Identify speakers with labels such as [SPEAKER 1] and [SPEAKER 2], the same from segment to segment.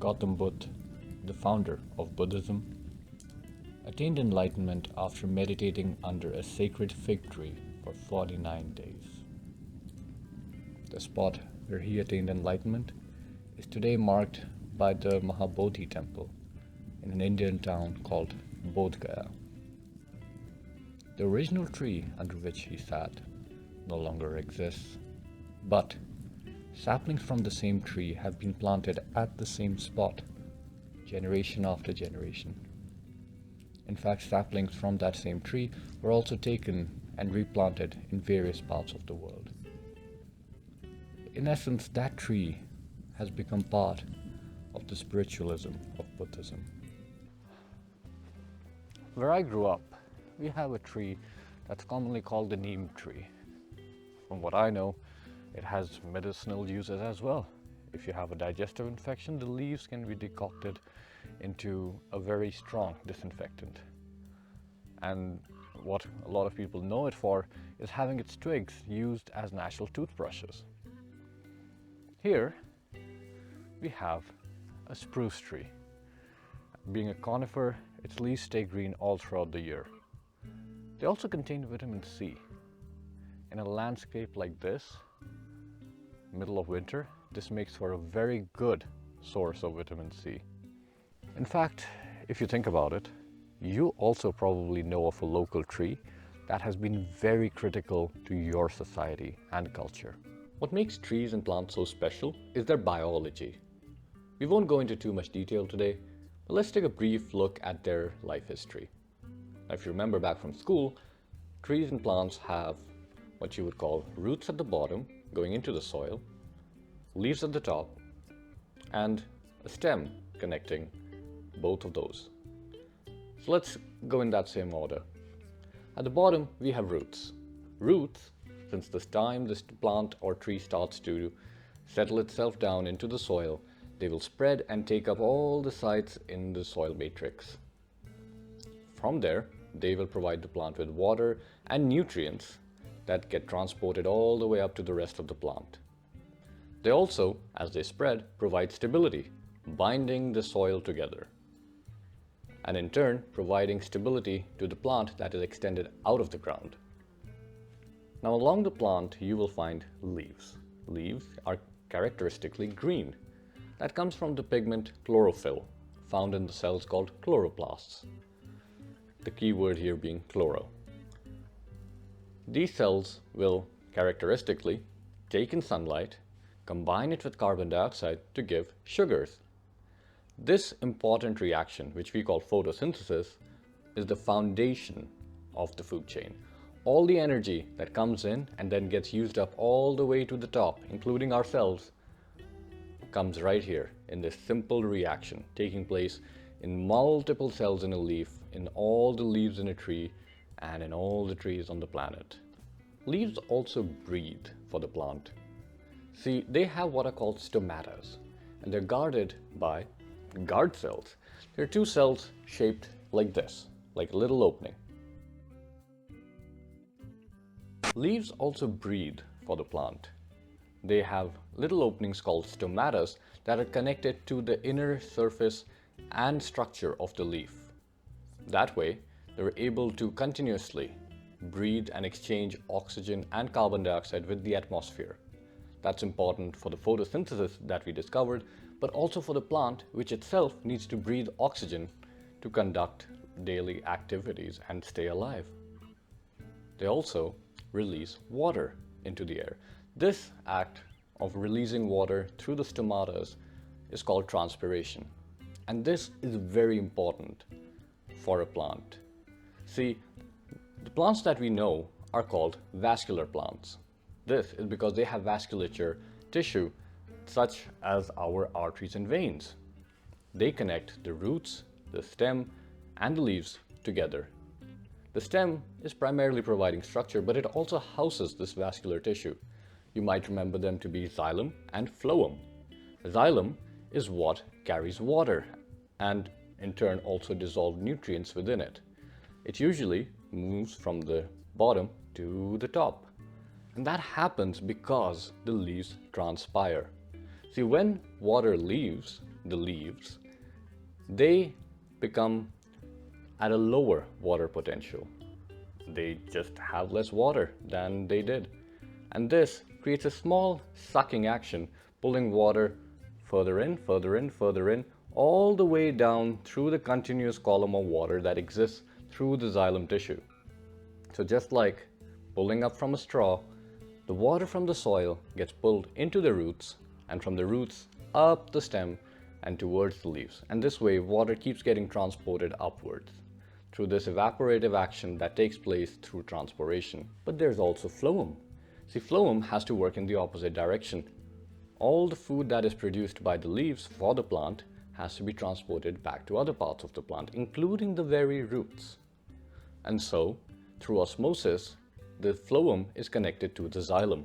[SPEAKER 1] Gautam Buddha, the founder of Buddhism, attained enlightenment after meditating under a sacred fig tree for 49 days. The spot where he attained enlightenment is today marked by the Mahabodhi temple in an Indian town called Bodh Gaya. The original tree under which he sat no longer exists, but saplings from the same tree have been planted at the same spot, generation after generation. In fact, saplings from that same tree were also taken and replanted in various parts of the world. In essence, that tree has become part of the spiritualism of Buddhism. Where I grew up, we have a tree that's commonly called the neem tree. From what I know, it has medicinal uses as well. If you have a digestive infection, the leaves can be decocted into a very strong disinfectant. And what a lot of people know it for is having its twigs used as natural toothbrushes. Here, we have a spruce tree. Being a conifer, its leaves stay green all throughout the year. They also contain vitamin C. In a landscape like this, middle of winter, this makes for a very good source of vitamin C. In fact, if you think about it, you also probably know of a local tree that has been very critical to your society and culture. What makes trees and plants so special is their biology. We won't go into too much detail today, but let's take a brief look at their life history. Now, if you remember back from school, trees and plants have what you would call roots at the bottom going into the soil, leaves at the top, and a stem connecting both of those. So let's go in that same order. At the bottom, we have roots. Roots, since the time this plant or tree starts to settle itself down into the soil, they will spread and take up all the sites in the soil matrix. From there, they will provide the plant with water and nutrients that get transported all the way up to the rest of the plant. They also, as they spread, provide stability, binding the soil together, and in turn providing stability to the plant that is extended out of the ground. Now, along the plant you will find leaves. Leaves are characteristically green. That comes from the pigment chlorophyll, found in the cells called chloroplasts. The key word here being chloro. These cells will characteristically take in sunlight, combine it with carbon dioxide to give sugars. This important reaction, which we call photosynthesis, is the foundation of the food chain. All the energy that comes in and then gets used up all the way to the top, including our cells, comes right here in this simple reaction taking place in multiple cells in a leaf, in all the leaves in a tree, and in all the trees on the planet. Leaves also breathe for the plant. See, they have what are called stomatas, and they're guarded by guard cells. There are two cells shaped like this, like a little opening. Leaves also breathe for the plant. They have little openings called stomatas that are connected to the inner surface and structure of the leaf. That way, they're able to continuously breathe and exchange oxygen and carbon dioxide with the atmosphere. That's important for the photosynthesis that we discovered, but also for the plant, which itself needs to breathe oxygen to conduct daily activities and stay alive. They also release water into the air. This act of releasing water through the stomatas is called transpiration. And this is very important for a plant. See, the plants that we know are called vascular plants. This is because they have vasculature tissue such as our arteries and veins. They connect the roots, the stem, and the leaves together. The stem is primarily providing structure, but it also houses this vascular tissue. You might remember them to be xylem and phloem. Xylem is what carries water and in turn also dissolved nutrients within it. It usually moves from the bottom to the top. And that happens because the leaves transpire. See, when water leaves,
[SPEAKER 2] the leaves, they become at a lower water potential. They just have less water than they did. And this creates a small sucking action, pulling water further in, further in, further in, all the way down through the continuous column of water that exists through the xylem tissue. So just like pulling up from a straw, the water from the soil gets pulled into the roots, and from the roots up the stem and towards the leaves. And this way, water keeps getting transported upwards through this evaporative action that takes place through transpiration. But there's also phloem. See, phloem has to work in the opposite direction. All the food that is produced by the leaves for the plant has to be transported back to other parts of the plant, including the very roots. And so, through osmosis, the phloem is connected to the xylem.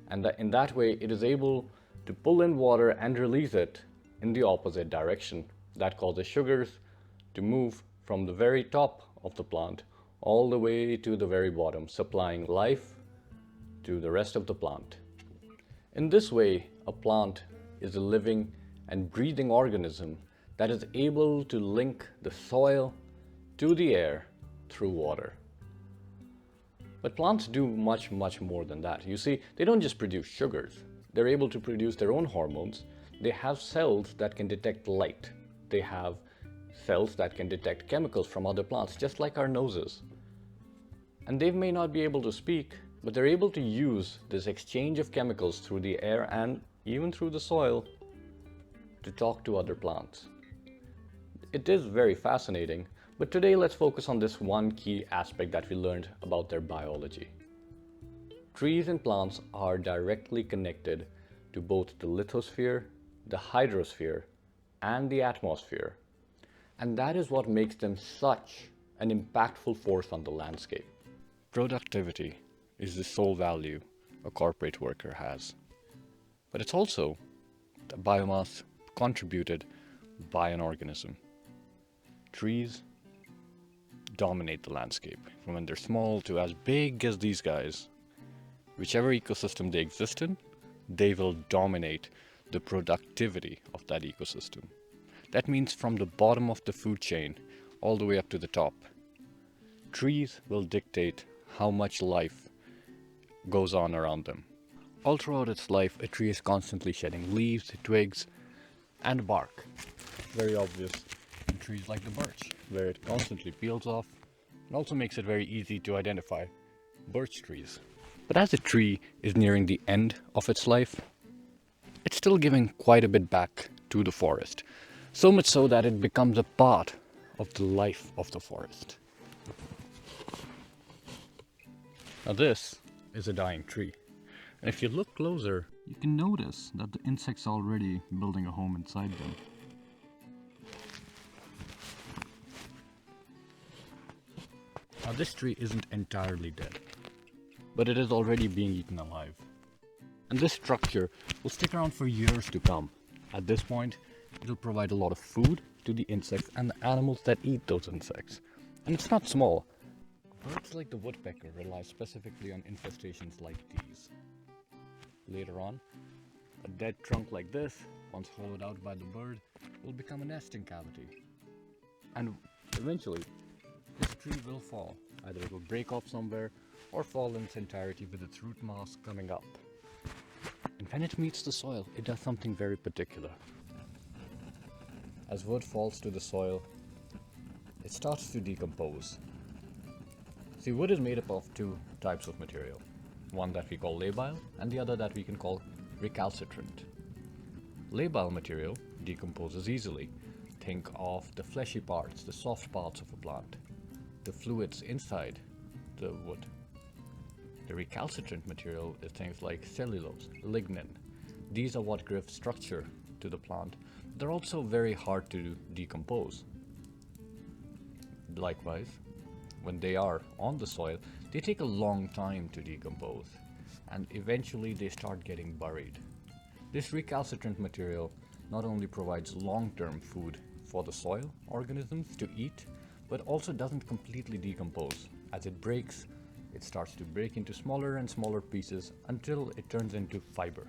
[SPEAKER 2] And in that way, it is able to pull in water and release it in the opposite direction. That causes sugars to move from the very top of the plant all the way to the very bottom, supplying life to the rest of the plant. In this way, a plant is a living and breathing organism that is able to link the soil to the air through water. But plants do much, much more than that. You see, they don't just produce sugars. They're able to produce their own hormones. They have cells that can detect light. They have cells that can detect chemicals from other plants, just like our noses. And they may not be able to speak, but they're able to use this exchange of chemicals through the air and even through the soil to talk to other plants. It is very fascinating, but today let's focus on this one key aspect that we learned about their biology. Trees and plants are directly connected to both the lithosphere, the hydrosphere, and the atmosphere. And that is what makes them such an impactful force on the landscape. Productivity is the sole value a corporate worker has. But it's also the biomass contributed by an organism. Trees dominate the landscape, from when they're small to as big as these guys. Whichever ecosystem they exist in, they will dominate the productivity of that ecosystem. That means from the bottom of the food chain all the way up to the top. Trees will dictate how much life goes on around them. All throughout its life, a tree is constantly shedding leaves, twigs, and bark. Very obvious in trees like the birch, where it constantly peels off. It also makes it very easy to identify birch trees. But as a tree is nearing the end of its life, it's still giving quite a bit back to the forest. So much so that it becomes a part of the life of the forest. Now this is a dying tree. And if you look closer, you can notice that the insects are already building a home inside them. Now this tree isn't entirely dead, but it is already being eaten alive. And this structure will stick around for years to come. At this point, it will provide a lot of food to the insects and the animals that eat those insects. And it's not small. Birds like the woodpecker rely specifically on infestations like these. Later on, a dead trunk like this, once hollowed out by the bird, will become a nesting cavity. And eventually, this tree will fall. Either it will break off somewhere or fall in its entirety with its root mass coming up. And when it meets the soil, it does something very particular. As wood falls to the soil, it starts to decompose. See, wood is made up of two types of material. One that we call labile and the other that we can call recalcitrant. Labile material decomposes easily. Think of the fleshy parts, the soft parts of a plant, the fluids inside the wood. The recalcitrant material is things like cellulose, lignin. These are what give structure to the plant. They're also very hard to decompose. Likewise, when they are on the soil, they take a long time to decompose, and eventually they start getting buried. This recalcitrant material not only provides long-term food for the soil organisms to eat, but also doesn't completely decompose. As it breaks, it starts to break into smaller and smaller pieces until it turns into fiber.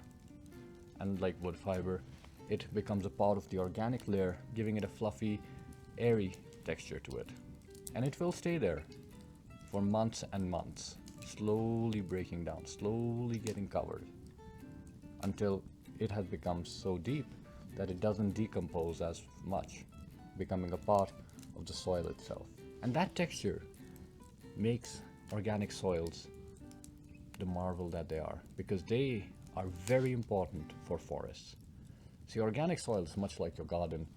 [SPEAKER 2] And like wood fiber,
[SPEAKER 1] it becomes a part of the organic layer, giving it a fluffy, airy texture to it. And it will stay there for months and months, slowly breaking down, slowly getting covered, until it has become so deep that it doesn't decompose as much, becoming a part of the soil itself. And that texture makes organic soils the marvel that they are, because they are very important for forests. See, organic soils, much like your garden,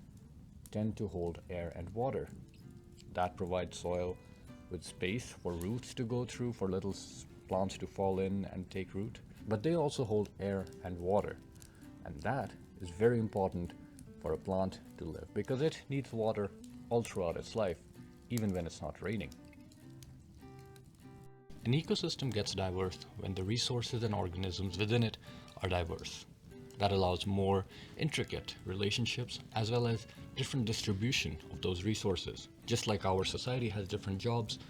[SPEAKER 1] tend to hold air and water. That provides soil with space for roots to go through, for little plants to fall in and take root. But they also hold air and water. And that is very important for a plant to live, because it needs water all throughout its life, even when it's not raining. An ecosystem gets diverse when the resources and organisms within it are diverse. That allows more intricate relationships as well as different distribution of those resources. Just like our society has different jobs,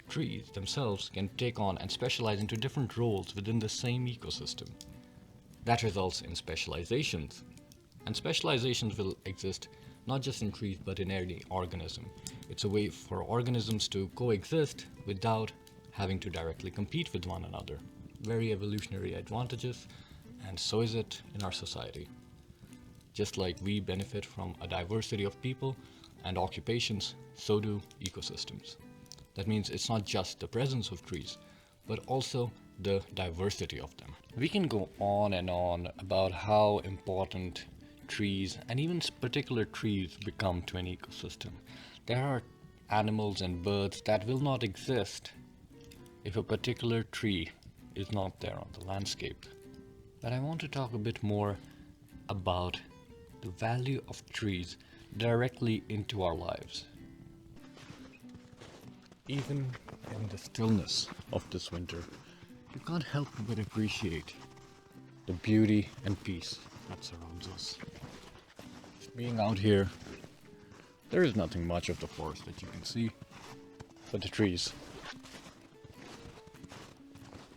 [SPEAKER 1] trees themselves can take on and specialize into different roles within the same ecosystem. That results in specializations. And specializations will exist not just in trees but in any organism. It's a way for organisms to coexist without having to directly compete with one another. Very evolutionary advantages, and so is it in our society. Just like we benefit from a diversity of people and occupations, so do ecosystems. That means it's not just the presence of trees, but also the diversity of them. We can go on and on about how important trees and even particular trees become to an ecosystem. There are animals and birds that will not exist if a particular tree is not there on the landscape. But I want to talk a bit more about the value of trees directly into our lives. Even in the stillness of this winter, you can't help but appreciate the beauty and peace that surrounds us. Being out here, there is nothing much of the forest that you can see, but the trees.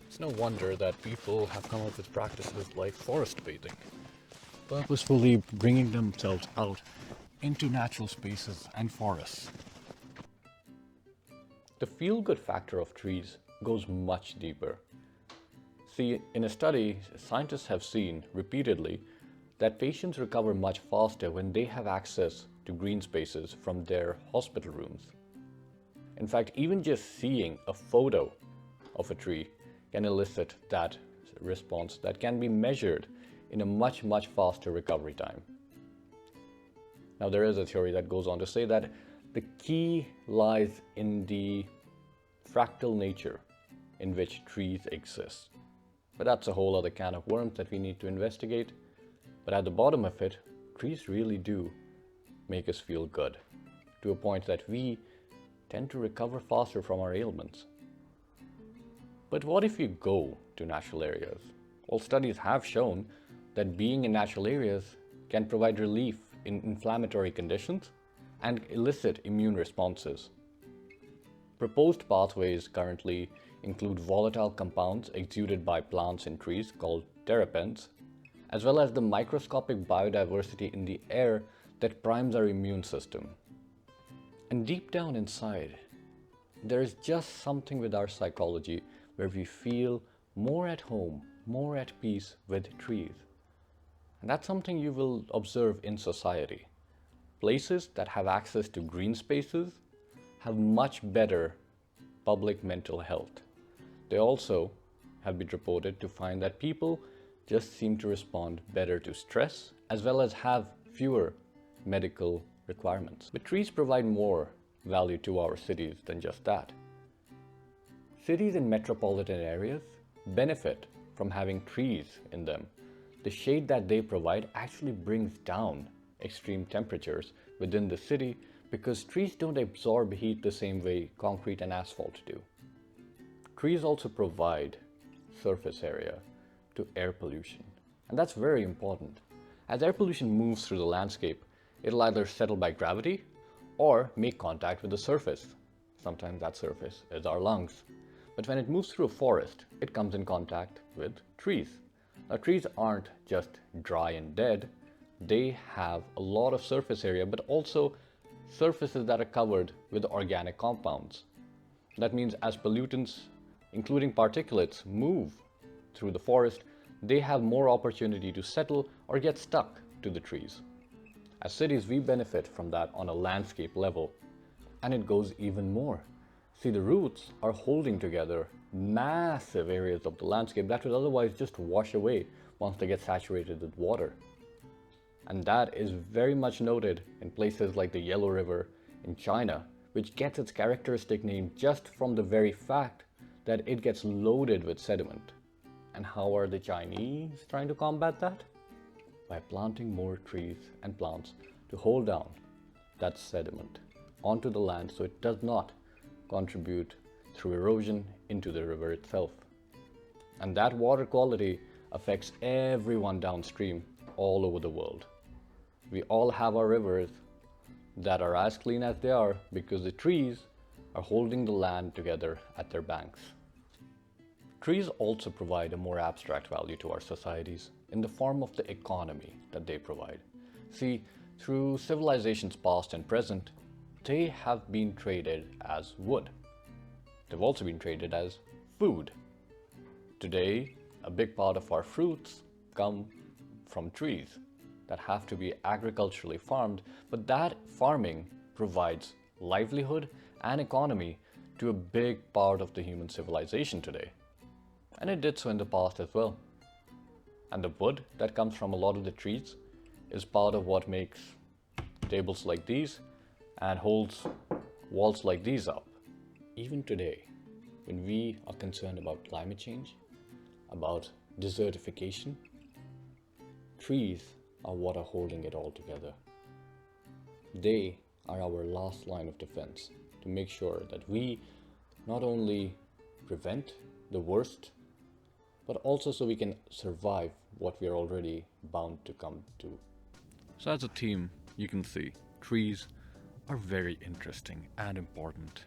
[SPEAKER 1] It's no wonder that people have come up with practices like forest bathing, purposefully bringing themselves out into natural spaces and forests.
[SPEAKER 2] The feel-good factor of trees goes much deeper. See, in a study, scientists have seen repeatedly that patients recover much faster when they have access to green spaces from their hospital rooms. In fact, even just seeing a photo of a tree can elicit that response that can be measured in a much faster recovery time. Now, there is a theory that goes on to say that the key lies in the fractal nature in which trees exist. But that's a whole other can of worms that we need to investigate. But at the bottom of it, trees really do make us feel good, to a point that we tend to recover faster from our ailments. But what if you go to natural areas? Well, studies have shown that being in natural areas can provide relief in inflammatory conditions and elicit immune responses. Proposed pathways currently include volatile compounds exuded by plants and trees called terpenes, as well as the microscopic biodiversity in the air that primes our immune system. And deep down inside, there is just something with our psychology where we feel more at home, more at peace with trees. And that's something you will observe in society. Places that have access to green spaces have much better public mental health. They also have been reported to find that people just seem to respond better to stress, as well as have fewer medical requirements. But trees provide more value to our cities than just that. Cities in metropolitan areas benefit from having trees in them. The shade that they provide actually brings down extreme temperatures within the city because trees don't absorb heat the same way concrete and asphalt do. Trees also provide surface area to air pollution, and that's very important. As air pollution moves through the landscape, it'll either settle by gravity or make contact with the surface. Sometimes that surface is our lungs. But when it moves through a forest, it comes in contact with trees. Now, trees aren't just dry and dead, they have a lot of surface area, but also surfaces that are covered with organic compounds. That means as pollutants, including particulates, move through the forest, they have more opportunity to settle or get stuck to the trees. As cities, we benefit from that on a landscape level, and it goes even more. See, the roots are holding together massive areas of the landscape that would otherwise just wash away once they get saturated with water. And that is very much noted in places like the Yellow River in China, which gets its characteristic name just from the very fact that it gets loaded with sediment. And how are the Chinese trying to combat that? By planting more trees and plants to hold down that sediment onto the land so it does not contribute through erosion into the river itself. And that water quality affects everyone downstream all over the world. We all have our rivers that are as clean as they are because the trees are holding the land together at their banks. Trees also provide a more abstract value to our societies in the form of the economy that they provide. See, through civilizations past and present, they have been traded as wood. They've also been traded as food. Today, a big part of our fruits come from trees that have to be agriculturally farmed, but that farming provides livelihood and economy to a big part of the human civilization today. And it did so in the past as well. And the wood that comes from a lot of the trees is part of what makes tables like these and holds walls like these up. Even today, when we are concerned about climate change, about desertification, trees are what are holding it all together. They are our last line of defense to make sure that we not only prevent the worst, but also so we can survive what we are already bound to come to. So as a team, you can see trees are very interesting and important.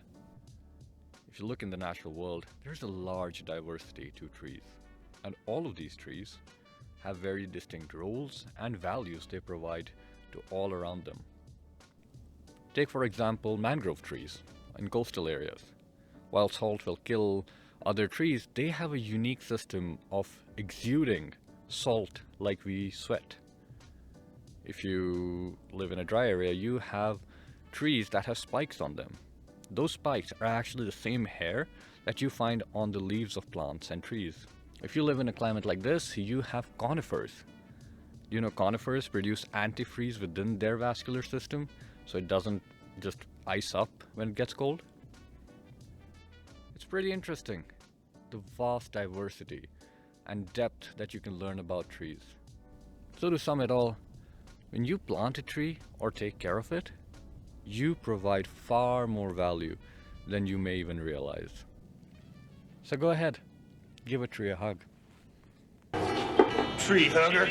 [SPEAKER 2] If you look in the natural world, there's a large diversity to trees. And all of these trees have very distinct roles and values they provide to all around them. Take for example mangrove trees in coastal areas. While salt will kill other trees, they have a unique system of exuding salt like we sweat. If you live in a dry area, you have trees that have spikes on them. Those spikes are actually the same hair that you find on the leaves of plants and trees. If you live in a climate like this, you have conifers. You know, conifers produce antifreeze within their vascular system, so it doesn't just ice up when it gets cold. It's pretty interesting, the vast diversity and depth that you can learn about trees. So to sum it all, when you plant a tree or take care of it, you provide far more value than you may even realize. So go ahead, give a tree a hug.
[SPEAKER 3] Tree hugger.